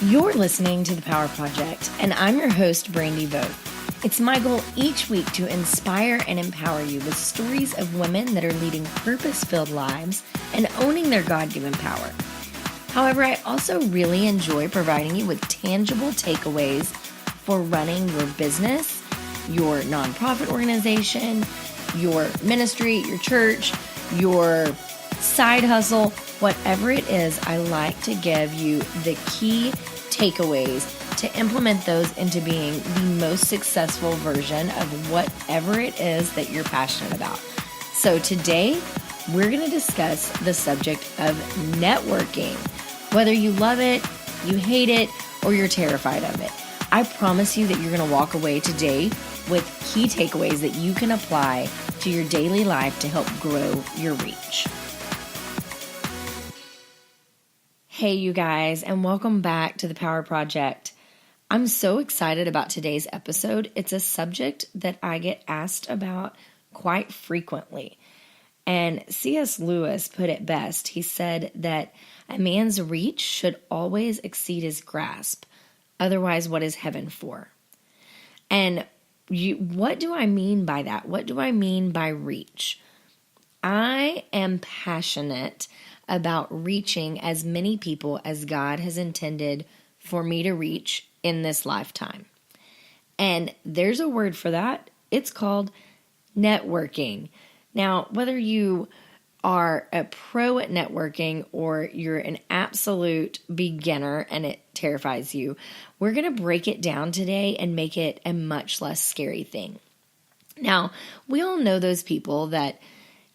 You're listening to The Power Project, and I'm your host, Brandy Vogt. It's my goal each week to inspire and empower you with stories of women that are leading purpose-filled lives and owning their God-given power. However, I also really enjoy providing you with tangible takeaways for running your business, your nonprofit organization, your ministry, your church, your side hustle, whatever it is. I like to give you the key takeaways to implement those into being the most successful version of whatever it is that you're passionate about. So today, we're going to discuss the subject of networking. Whether you love it, you hate it, or you're terrified of it, I promise you that you're going to walk away today with key takeaways that you can apply to your daily life to help grow your reach. Hey, you guys, and welcome back to The Power Project. I'm so excited about today's episode. It's a subject that I get asked about quite frequently. And C.S. Lewis put it best. He said that a man's reach should always exceed his grasp. Otherwise, what is heaven for? And what do I mean by that? What do I mean by reach? I am passionate about reaching as many people as God has intended for me to reach in this lifetime. And there's a word for that. It's called networking. Now, whether you are a pro at networking or you're an absolute beginner and it terrifies you, we're going to break it down today and make it a much less scary thing. Now, we all know those people that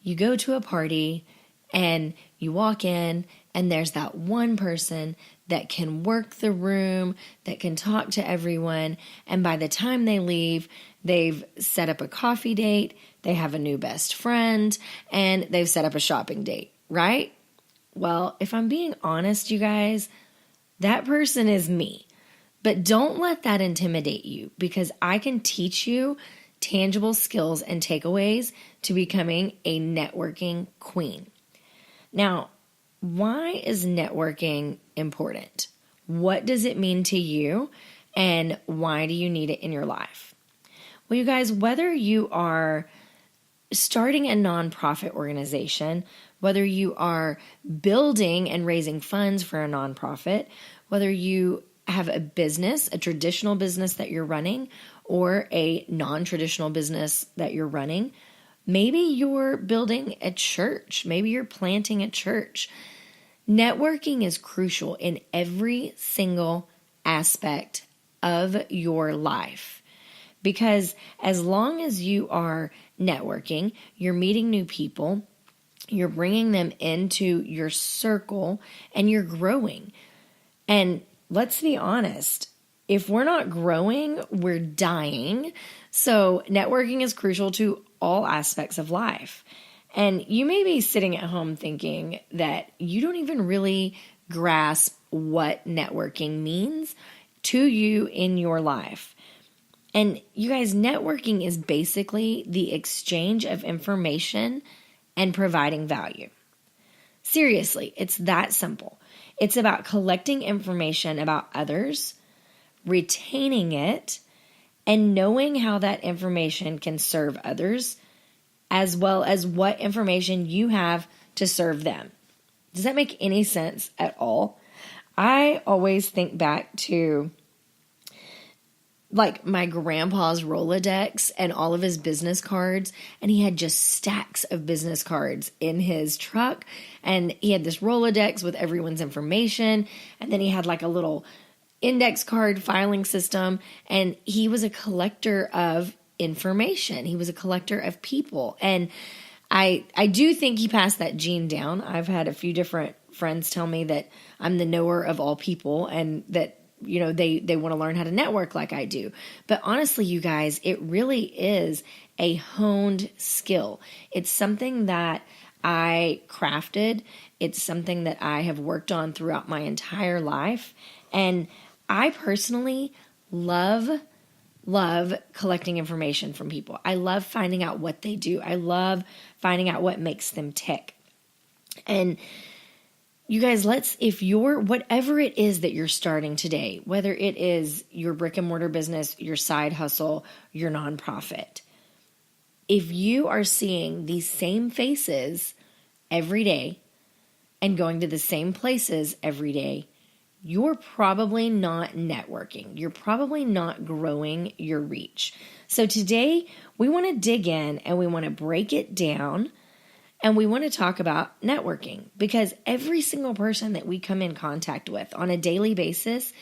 you go to a party and you walk in and there's that one person that can work the room, that can talk to everyone, and by the time they leave, they've set up a coffee date, they have a new best friend, and they've set up a shopping date, right? Well, if I'm being honest, you guys, that person is me. But don't let that intimidate you, because I can teach you tangible skills and takeaways to becoming a networking queen. Now, why is networking important? What does it mean to you, and why do you need it in your life? Well, you guys, whether you are starting a nonprofit organization, whether you are building and raising funds for a nonprofit, whether you have a business, a traditional business that you're running, or a non-traditional business that you're running, maybe you're building a church, maybe you're planting a church. Networking is crucial in every single aspect of your life, because as long as you are networking, you're meeting new people, you're bringing them into your circle, and you're growing. And let's be honest, if we're not growing, we're dying. So networking is crucial to all aspects of life. And you may be sitting at home thinking that you don't even really grasp what networking means to you in your life. And you guys, networking is basically the exchange of information and providing value. Seriously, it's that simple. It's about collecting information about others, retaining it, and knowing how that information can serve others, as well as what information you have to serve them. Does that make any sense at all? I always think back to like my grandpa's Rolodex and all of his business cards, and he had just stacks of business cards in his truck, and he had this Rolodex with everyone's information, and then he had like a little index card filing system, and he was a collector of information. He was a collector of people, and I do think he passed that gene down. I've had a few different friends tell me that I'm the knower of all people, and that they want to learn how to network like I do. But honestly, you guys, it really is a honed skill. It's something that I crafted. It's something that I have worked on throughout my entire life. And I personally love collecting information from people. I love finding out what they do. I love finding out what makes them tick. And you guys, if whatever it is that you're starting today, whether it is your brick and mortar business, your side hustle, your nonprofit, if you are seeing these same faces every day and going to the same places every day, you're probably not networking. You're probably not growing your reach. So today we want to dig in and we want to break it down. And we want to talk about networking, because every single person that we come in contact with on a daily basis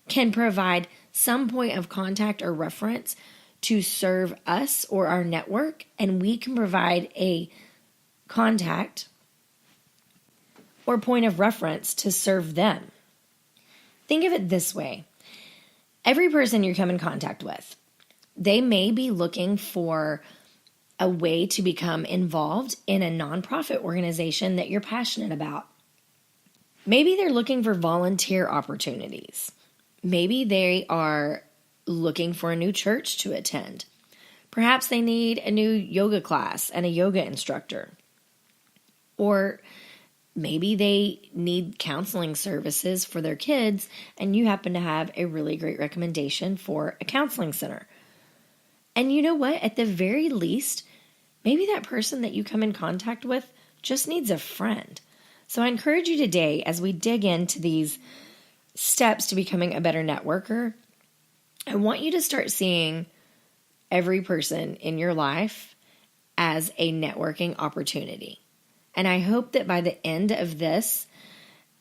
can provide some point of contact or reference to serve us or our network, and we can provide a contact or point of reference to serve them. Think of it this way. Every person you come in contact with, they may be looking for a way to become involved in a nonprofit organization that you're passionate about. Maybe they're looking for volunteer opportunities. Maybe they are looking for a new church to attend. Perhaps they need a new yoga class and a yoga instructor. Or maybe they need counseling services for their kids, and you happen to have a really great recommendation for a counseling center. And you know what? At the very least, maybe that person that you come in contact with just needs a friend. So I encourage you today, as we dig into these steps to becoming a better networker, I want you to start seeing every person in your life as a networking opportunity. And I hope that by the end of this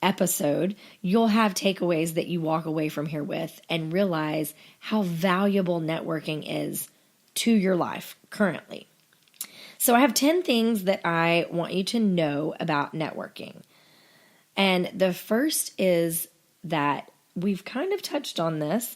episode, you'll have takeaways that you walk away from here with and realize how valuable networking is to your life currently. So I have 10 things that I want you to know about networking. And the first is that we've kind of touched on this.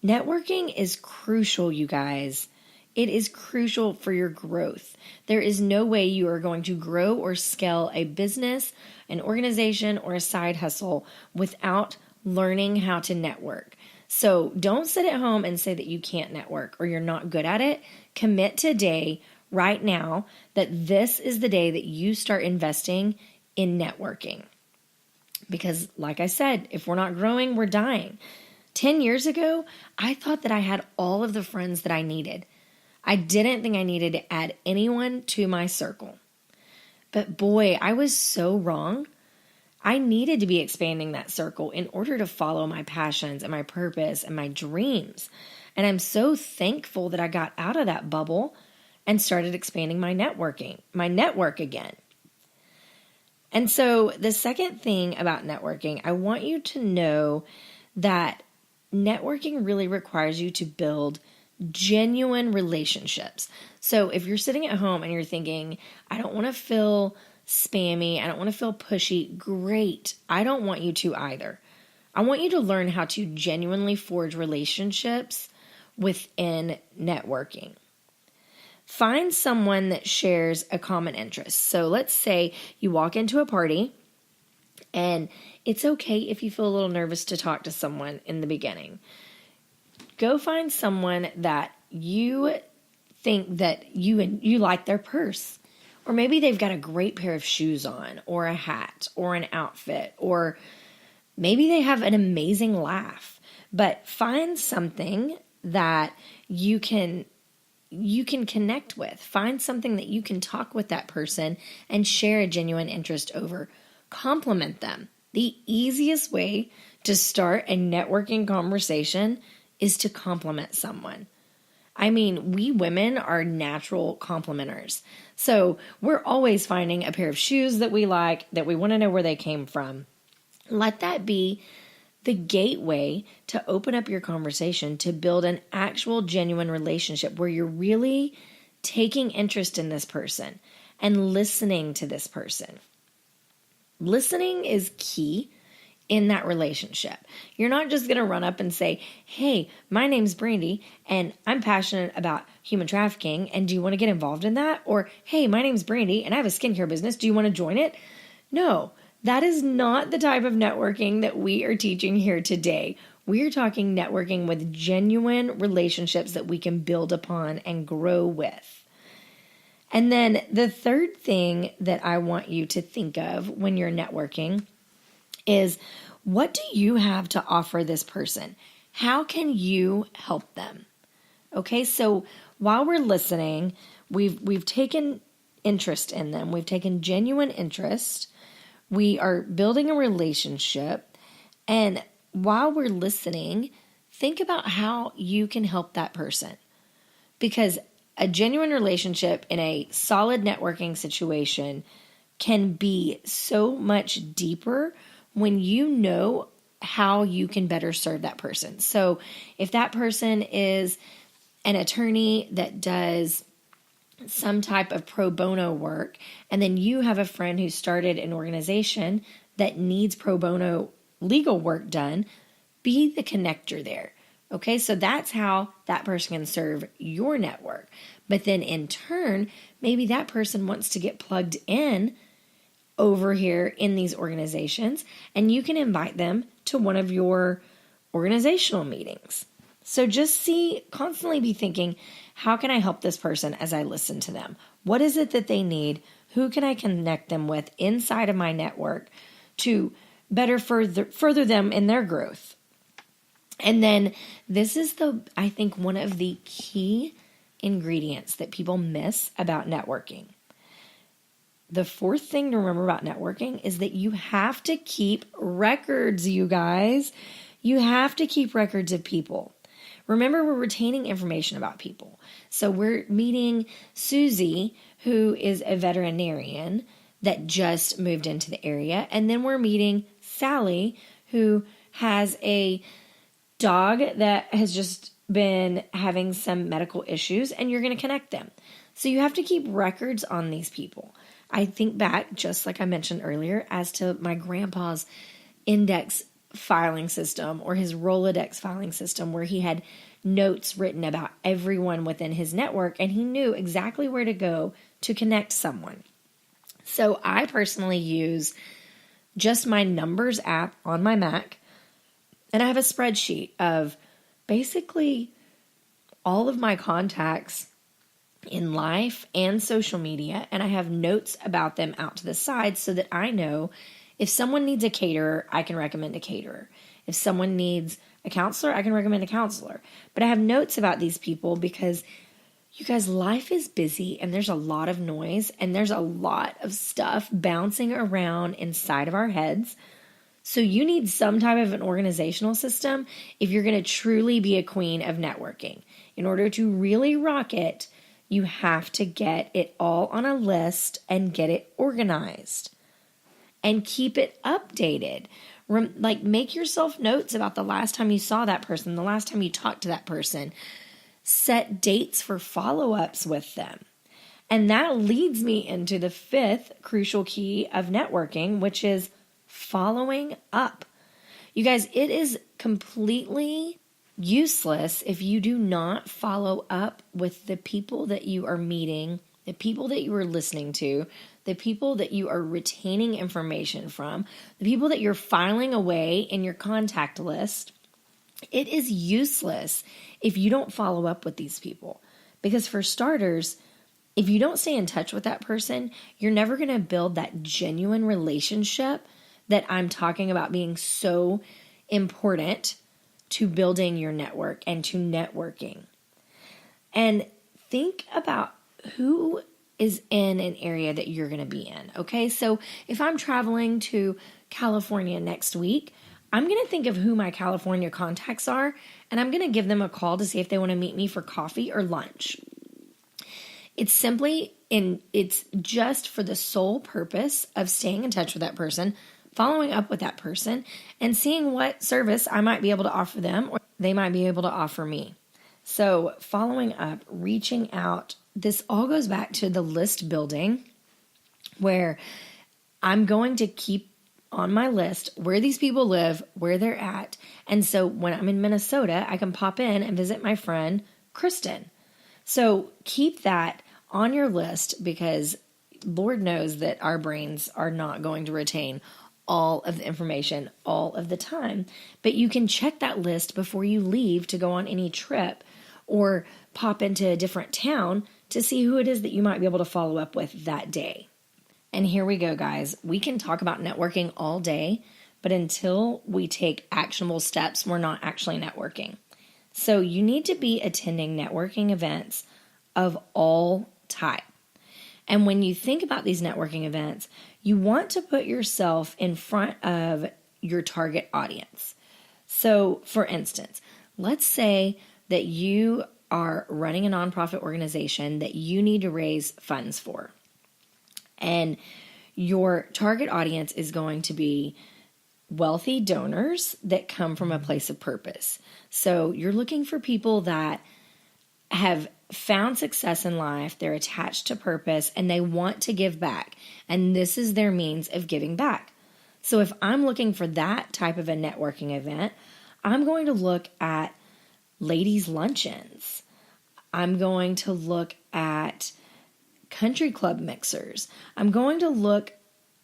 Networking is crucial, you guys. It is crucial for your growth. There is no way you are going to grow or scale a business, an organization, or a side hustle without learning how to network. So don't sit at home and say that you can't network or you're not good at it. Commit today, right now, that this is the day that you start investing in networking. Because like I said, if we're not growing, we're dying. 10 years ago, I thought that I had all of the friends that I needed. I didn't think I needed to add anyone to my circle. But boy, I was so wrong. I needed to be expanding that circle in order to follow my passions and my purpose and my dreams. And I'm so thankful that I got out of that bubble and started expanding my network again. And so the second thing about networking, I want you to know that networking really requires you to build genuine relationships. So if you're sitting at home and you're thinking, I don't want to feel spammy, I don't want to feel pushy, great. I don't want you to either. I want you to learn how to genuinely forge relationships within networking. Find someone that shares a common interest. So let's say you walk into a party, and it's okay if you feel a little nervous to talk to someone in the beginning. Go find someone that you think that you like their purse. Or maybe they've got a great pair of shoes on, or a hat, or an outfit, or maybe they have an amazing laugh. But find something that you can connect with. Find something that you can talk with that person and share a genuine interest over. Compliment them. The easiest way to start a networking conversation is to compliment someone. I mean, we women are natural complimenters. So we're always finding a pair of shoes that we like, that we want to know where they came from. Let that be the gateway to open up your conversation, to build an actual genuine relationship where you're really taking interest in this person and listening to this person. Listening is key in that relationship. You're not just going to run up and say, hey, my name's Brandy and I'm passionate about human trafficking, and do you want to get involved in that? Or, hey, my name's Brandy and I have a skincare business. Do you want to join it? No, that is not the type of networking that we are teaching here today. We are talking networking with genuine relationships that we can build upon and grow with. And then the third thing that I want you to think of when you're networking is, what do you have to offer this person? How can you help them? Okay, so while we're listening, we've taken interest in them. We've taken genuine interest. We are building a relationship. And while we're listening, think about how you can help that person. Because a genuine relationship in a solid networking situation can be so much deeper when you know how you can better serve that person. So if that person is an attorney that does some type of pro bono work, and then you have a friend who started an organization that needs pro bono legal work done, be the connector there. Okay, so that's how that person can serve your network. But then in turn, maybe that person wants to get plugged in over here in these organizations, and you can invite them to one of your organizational meetings. So just constantly be thinking, how can I help this person as I listen to them? What is it that they need? Who can I connect them with inside of my network to better further them in their growth? And then this is I think one of the key ingredients that people miss about networking. The fourth thing to remember about networking is that you have to keep records, you guys. You have to keep records of people. Remember, we're retaining information about people. So we're meeting Susie, who is a veterinarian that just moved into the area. And then we're meeting Sally, who has a dog that has just been having some medical issues, and you're going to connect them. So you have to keep records on these people. I think back, just like I mentioned earlier, as to my grandpa's index filing system or his Rolodex filing system, where he had notes written about everyone within his network, and he knew exactly where to go to connect someone. So I personally use just my Numbers app on my Mac, and I have a spreadsheet of basically all of my contacts in life and social media, and I have notes about them out to the side so that I know if someone needs a caterer, I can recommend a caterer. If someone needs a counselor, I can recommend a counselor. But I have notes about these people because, you guys, life is busy and there's a lot of noise and there's a lot of stuff bouncing around inside of our heads. So you need some type of an organizational system if you're going to truly be a queen of networking. In order to really rock it, you have to get it all on a list and get it organized and keep it updated. Make yourself notes about the last time you saw that person, the last time you talked to that person. Set dates for follow-ups with them. And that leads me into the fifth crucial key of networking, which is following up. You guys, it is completely useless if you do not follow up with the people that you are meeting, the people that you are listening to, the people that you are retaining information from, the people that you're filing away in your contact list. It is useless if you don't follow up with these people. Because for starters, if you don't stay in touch with that person, you're never going to build that genuine relationship that I'm talking about being so important to building your network and to networking. And think about who is in an area that you're going to be in. Okay, so if I'm traveling to California next week, I'm going to think of who my California contacts are, and I'm going to give them a call to see if they want to meet me for coffee or lunch. It's just for the sole purpose of staying in touch with that person, following up with that person, and seeing what service I might be able to offer them or they might be able to offer me. So following up, reaching out, this all goes back to the list building, where I'm going to keep on my list where these people live, where they're at. And so when I'm in Minnesota, I can pop in and visit my friend Kristen. So keep that on your list, because Lord knows that our brains are not going to retain all of the information all of the time. But you can check that list before you leave to go on any trip or pop into a different town to see who it is that you might be able to follow up with that day. And here we go, guys. We can talk about networking all day, but until we take actionable steps, we're not actually networking. So you need to be attending networking events of all type. And when you think about these networking events, you want to put yourself in front of your target audience. So, for instance, let's say that you are running a nonprofit organization that you need to raise funds for. And your target audience is going to be wealthy donors that come from a place of purpose. So you're looking for people that have found success in life, they're attached to purpose, and they want to give back. And this is their means of giving back. So if I'm looking for that type of a networking event, I'm going to look at ladies' luncheons. I'm going to look at country club mixers. I'm going to look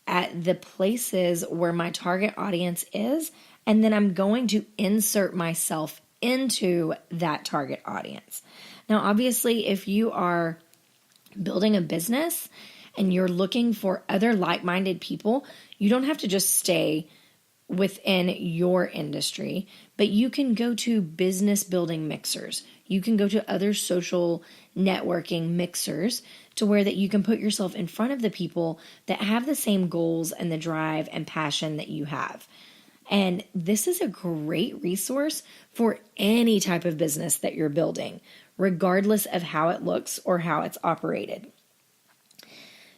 at the places where my target audience is, and then I'm going to insert myself into that target audience. Now, obviously, if you are building a business and you're looking for other like-minded people, you don't have to just stay within your industry, but you can go to business building mixers. You can go to other social networking mixers to where that you can put yourself in front of the people that have the same goals and the drive and passion that you have. And this is a great resource for any type of business that you're building, regardless of how it looks or how it's operated.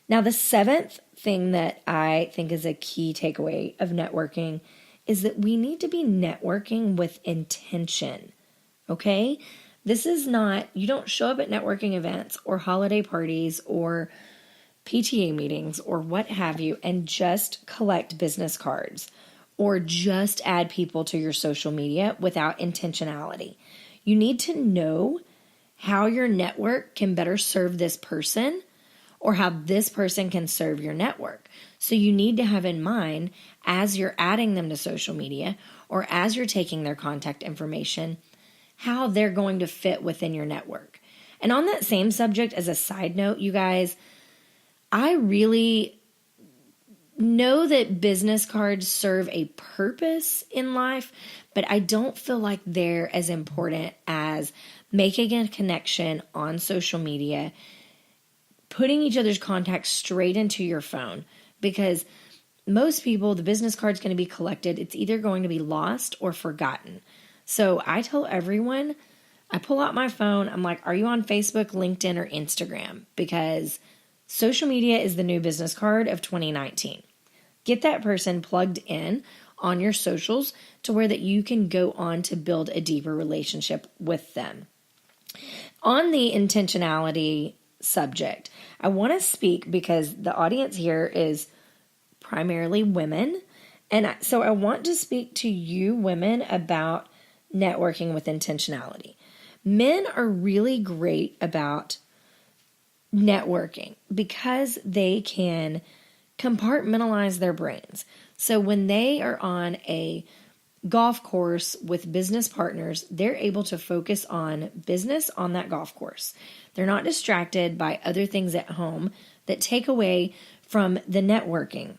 Now, the seventh thing that I think is a key takeaway of networking is that we need to be networking with intention, okay? This is not, you don't show up at networking events or holiday parties or PTA meetings or what have you and just collect business cards or just add people to your social media without intentionality. You need to know how your network can better serve this person or how this person can serve your network. So you need to have in mind as you're adding them to social media or as you're taking their contact information, how they're going to fit within your network. And on that same subject, as a side note, you guys, I really know that business cards serve a purpose in life, but I don't feel like they're as important as making a connection on social media, putting each other's contacts straight into your phone, because most people, the business card's going to be collected. It's either going to be lost or forgotten. So I tell everyone, I pull out my phone. I'm like, are you on Facebook, LinkedIn, or Instagram? Because social media is the new business card of 2019. Get that person plugged in on your socials to where that you can go on to build a deeper relationship with them. On the intentionality subject, I want to speak because the audience here is primarily women. And so I want to speak to you women about networking with intentionality. Men are really great about networking because they can compartmentalize their brains. So when they are on a golf course with business partners, they're able to focus on business on that golf course. They're not distracted by other things at home that take away from the networking.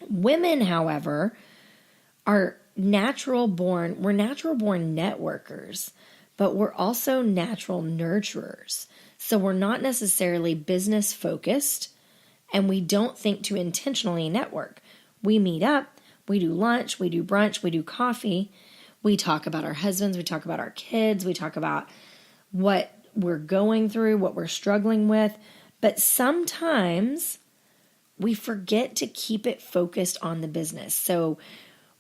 Women, however, are natural born networkers, but we're also natural nurturers. So we're not necessarily business focused, and we don't think to intentionally network. We meet up, we do lunch, we do brunch, we do coffee, we talk about our husbands, we talk about our kids, we talk about what we're going through, what we're struggling with, but sometimes we forget to keep it focused on the business. So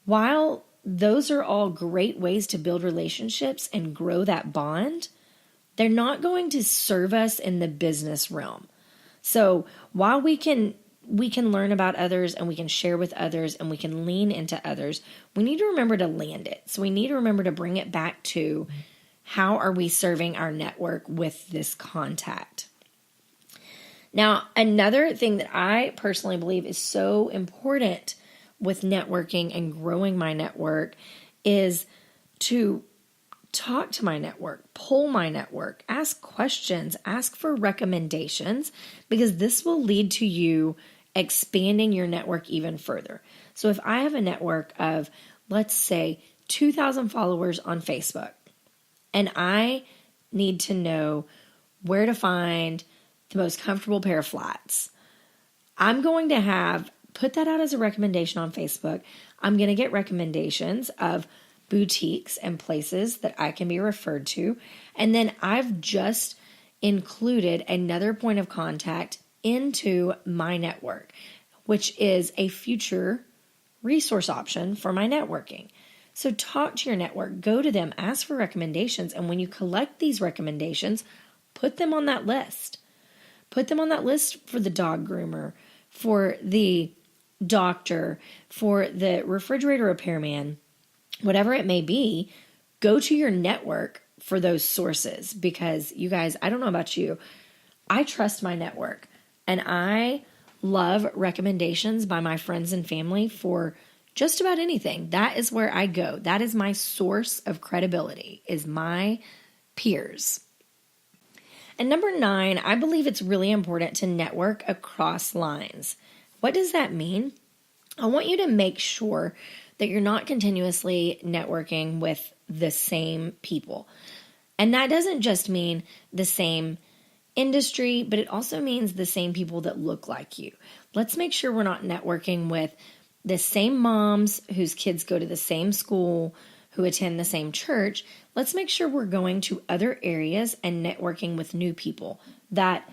while those are all great ways to build relationships and grow that bond, they're not going to serve us in the business realm. So while we can learn about others and we can share with others and we can lean into others, we need to remember to land it. So we need to remember to bring it back to how are we serving our network with this contact. Now, another thing that I personally believe is so important with networking and growing my network is to talk to my network, pull my network, ask questions, ask for recommendations, because this will lead to you expanding your network even further. So if I have a network of, let's say, 2,000 followers on Facebook, and I need to know where to find the most comfortable pair of flats, I'm going to put that out as a recommendation on Facebook. I'm going to get recommendations of boutiques and places that I can be referred to. And then I've just included another point of contact into my network, which is a future resource option for my networking. So talk to your network, go to them, ask for recommendations. And when you collect these recommendations, put them on that list. Put them on that list for the dog groomer, for the doctor, for the refrigerator repairman, whatever it may be. Go to your network for those sources, because you guys, I don't know about you, I trust my network, and I love recommendations by my friends and family for just about anything. That is where I go. That is my source of credibility, is my peers. And number 9, I believe it's really important to network across lines. What does that mean? I want you to make sure that you're not continuously networking with the same people. And that doesn't just mean the same industry, but it also means the same people that look like you. Let's make sure we're not networking with the same moms whose kids go to the same school, who attend the same church. Let's make sure we're going to other areas and networking with new people that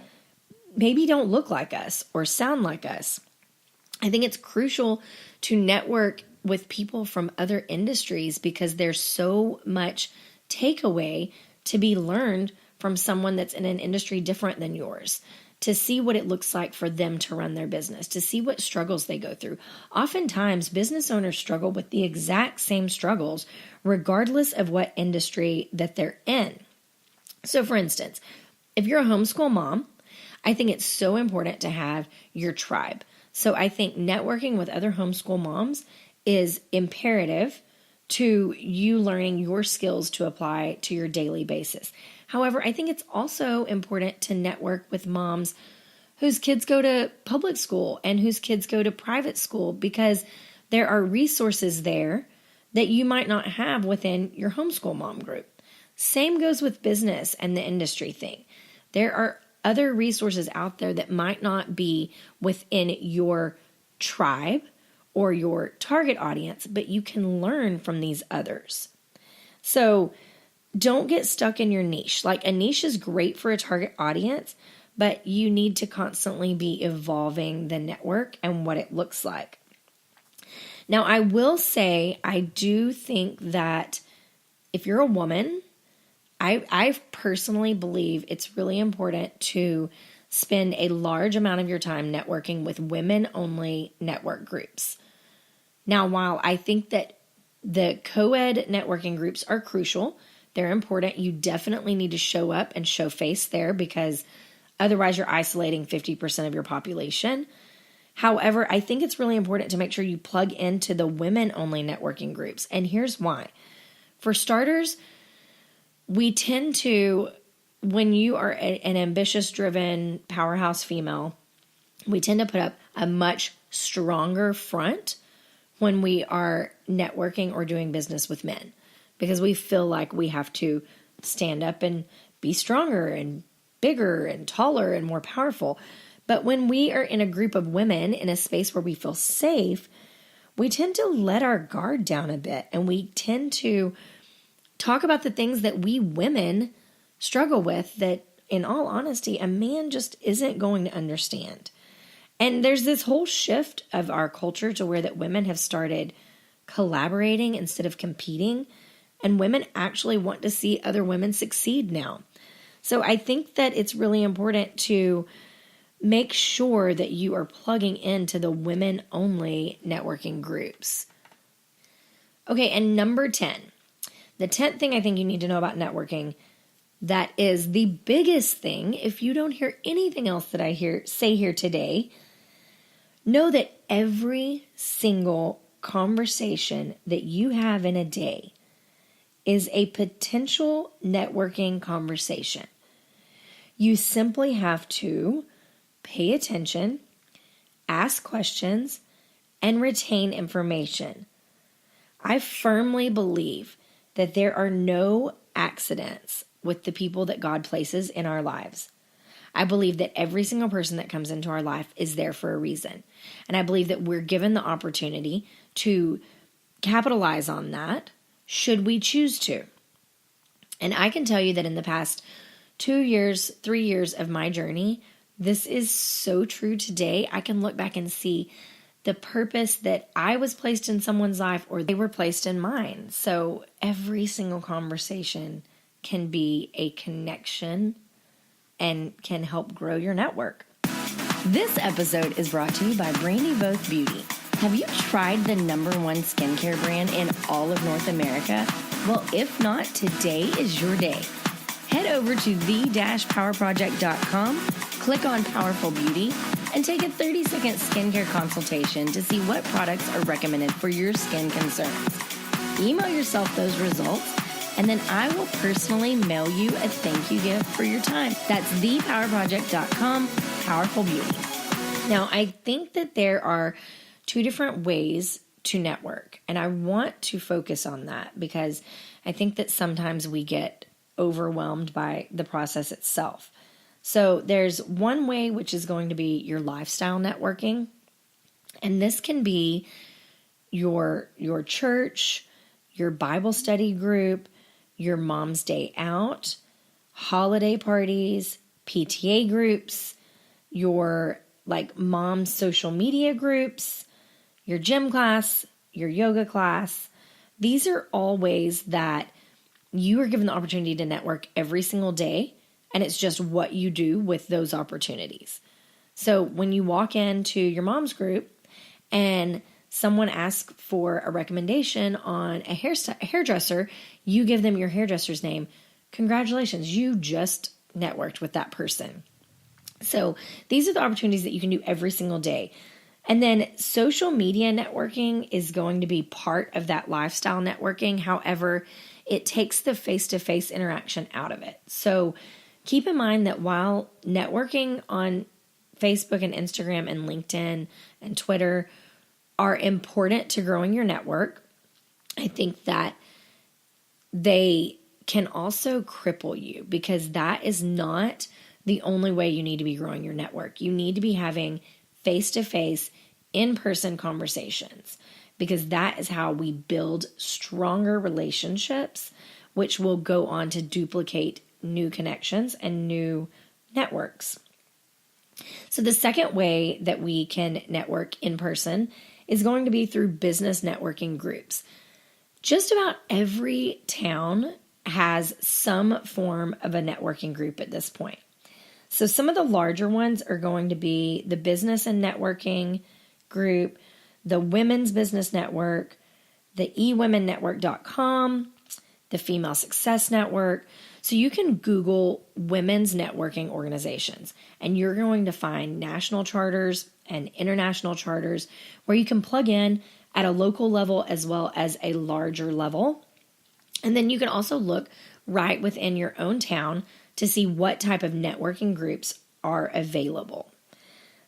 maybe don't look like us or sound like us. I think it's crucial to network with people from other industries, because there's so much takeaway to be learned from someone that's in an industry different than yours, to see what it looks like for them to run their business, to see what struggles they go through. Oftentimes, business owners struggle with the exact same struggles, regardless of what industry that they're in. So for instance, if you're a homeschool mom, I think it's so important to have your tribe. So I think networking with other homeschool moms is imperative to you learning your skills to apply to your daily basis. However, I think it's also important to network with moms whose kids go to public school and whose kids go to private school, because there are resources there that you might not have within your homeschool mom group. Same goes with business and the industry thing. There are other resources out there that might not be within your tribe or your target audience, but you can learn from these others. So don't get stuck in your niche. Like, a niche is great for a target audience, but you need to constantly be evolving the network and what it looks like. Now, I will say, I do think that if you're a woman, I personally believe it's really important to spend a large amount of your time networking with women-only network groups. Now, while I think that the co-ed networking groups are crucial, they're important, you definitely need to show up and show face there, because otherwise you're isolating 50% of your population. However, I think it's really important to make sure you plug into the women-only networking groups. And here's why. For starters, we tend to, when you are an ambitious, driven, powerhouse female, we tend to put up a much stronger front when we are networking or doing business with men, because we feel like we have to stand up and be stronger and bigger and taller and more powerful. But when we are in a group of women in a space where we feel safe, we tend to let our guard down a bit, and we tend to talk about the things that we women struggle with that, in all honesty, a man just isn't going to understand. And there's this whole shift of our culture to where that women have started collaborating instead of competing, and women actually want to see other women succeed now. So I think that it's really important to make sure that you are plugging into the women-only networking groups. Okay, and number 10. The 10th thing I think you need to know about networking, that is the biggest thing, if you don't hear anything else that I say here today, know that every single conversation that you have in a day is a potential networking conversation. You simply have to pay attention, ask questions, and retain information. I firmly believe that there are no accidents with the people that God places in our lives. I believe that every single person that comes into our life is there for a reason. And I believe that we're given the opportunity to capitalize on that should we choose to. And I can tell you that in the past 2 years, 3 years of my journey, this is so true today. I can look back and see the purpose that I was placed in someone's life or they were placed in mine. So every single conversation can be a connection and can help grow your network. This episode is brought to you by Brandy Both Beauty. Have you tried the #1 skincare brand in all of North America? Well, if not, today is your day. Head over to the-powerproject.com, click on Powerful Beauty, and take a 30-second skincare consultation to see what products are recommended for your skin concerns. Email yourself those results, and then I will personally mail you a thank you gift for your time. That's thepowerproject.com, Powerful Beauty. Now, I think that there are 2 different ways to network, and I want to focus on that because I think that sometimes we get overwhelmed by the process itself. So there's one way, which is going to be your lifestyle networking, and this can be your church, your Bible study group, your mom's day out, holiday parties, PTA groups, your mom's social media groups, your gym class, your yoga class. These are all ways that you are given the opportunity to network every single day, and it's just what you do with those opportunities. So when you walk into your mom's group and someone asks for a recommendation on a hairdresser, you give them your hairdresser's name. Congratulations, you just networked with that person. So these are the opportunities that you can do every single day. And then social media networking is going to be part of that lifestyle networking. However, it takes the face-to-face interaction out of it. So keep in mind that while networking on Facebook and Instagram and LinkedIn and Twitter are important to growing your network, I think that they can also cripple you because that is not the only way you need to be growing your network. You need to be having face-to-face, in-person conversations because that is how we build stronger relationships, which will go on to duplicate new connections and new networks. So the second way that we can network in person is going to be through business networking groups. Just about every town has some form of a networking group at this point. So some of the larger ones are going to be the Business and Networking Group, the Women's Business Network, the eWomenNetwork.com, the Female Success Network. So you can Google women's networking organizations, and you're going to find national charters and international charters where you can plug in at a local level as well as a larger level. And then you can also look right within your own town to see what type of networking groups are available.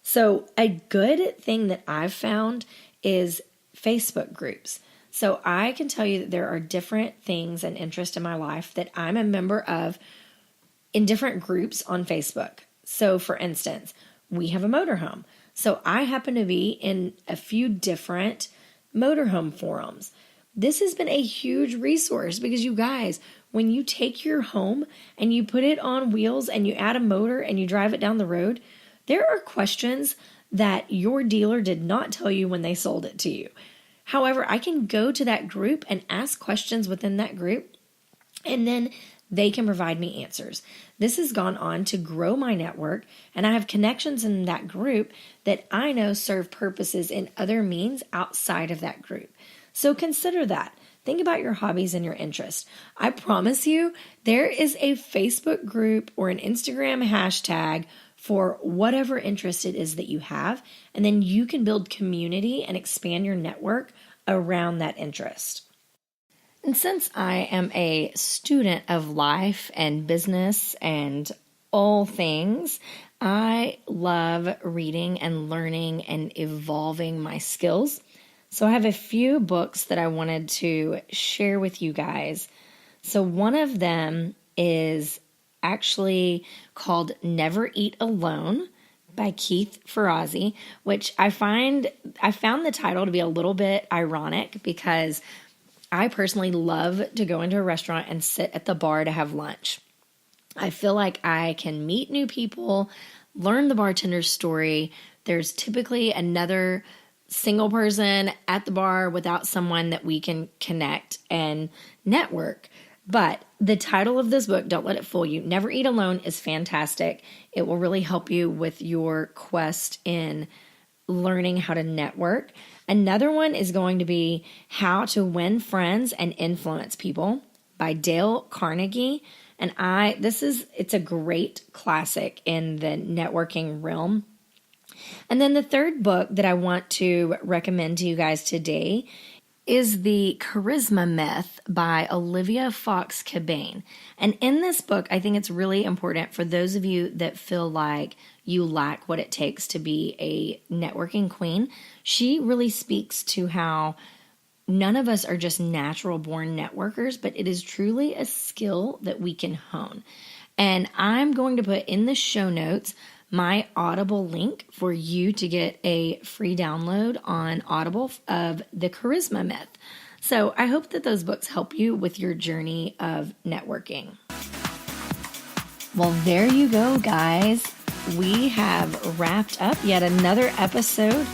So a good thing that I've found is Facebook groups. So I can tell you that there are different things and interests in my life that I'm a member of in different groups on Facebook. So for instance, we have a motorhome. So I happen to be in a few different motorhome forums. This has been a huge resource because you guys, when you take your home and you put it on wheels and you add a motor and you drive it down the road, there are questions that your dealer did not tell you when they sold it to you. However, I can go to that group and ask questions within that group, and then they can provide me answers. This has gone on to grow my network, and I have connections in that group that I know serve purposes in other means outside of that group. So consider that. Think about your hobbies and your interests. I promise you, there is a Facebook group or an Instagram hashtag for whatever interest it is that you have, and then you can build community and expand your network around that interest. And since I am a student of life and business and all things, I love reading and learning and evolving my skills. So I have a few books that I wanted to share with you guys. So one of them is actually called Never Eat Alone by Keith Ferrazzi, which I found the title to be a little bit ironic because I personally love to go into a restaurant and sit at the bar to have lunch. I feel like I can meet new people, learn the bartender's story. There's typically another single person at the bar without someone that we can connect and network. But the title of this book, don't let it fool you, Never Eat Alone, is fantastic. It will really help you with your quest in learning how to network. Another one is going to be How to Win Friends and Influence People by Dale Carnegie. And it's a great classic in the networking realm. And then the third book that I want to recommend to you guys today is The Charisma Myth by Olivia Fox Cabane. And in this book, I think it's really important for those of you that feel like you lack what it takes to be a networking queen. She really speaks to how none of us are just natural born networkers, but it is truly a skill that we can hone. And I'm going to put in the show notes my Audible link for you to get a free download on Audible of The Charisma Myth. So I hope that those books help you with your journey of networking. Well, there you go, guys. We have wrapped up yet another episode.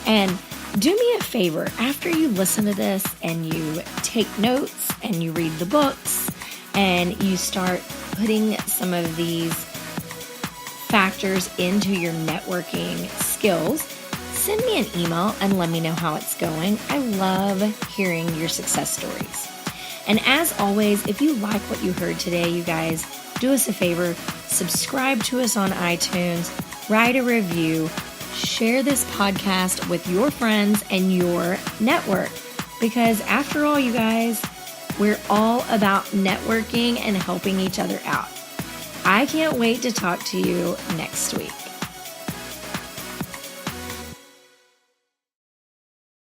And do me a favor, after you listen to this and you take notes and you read the books and you start putting some of these factors into your networking skills, send me an email and let me know how it's going. I love hearing your success stories. And as always, if you like what you heard today, you guys, do us a favor, subscribe to us on iTunes, write a review, share this podcast with your friends and your network. Because after all, you guys, we're all about networking and helping each other out. I can't wait to talk to you next week.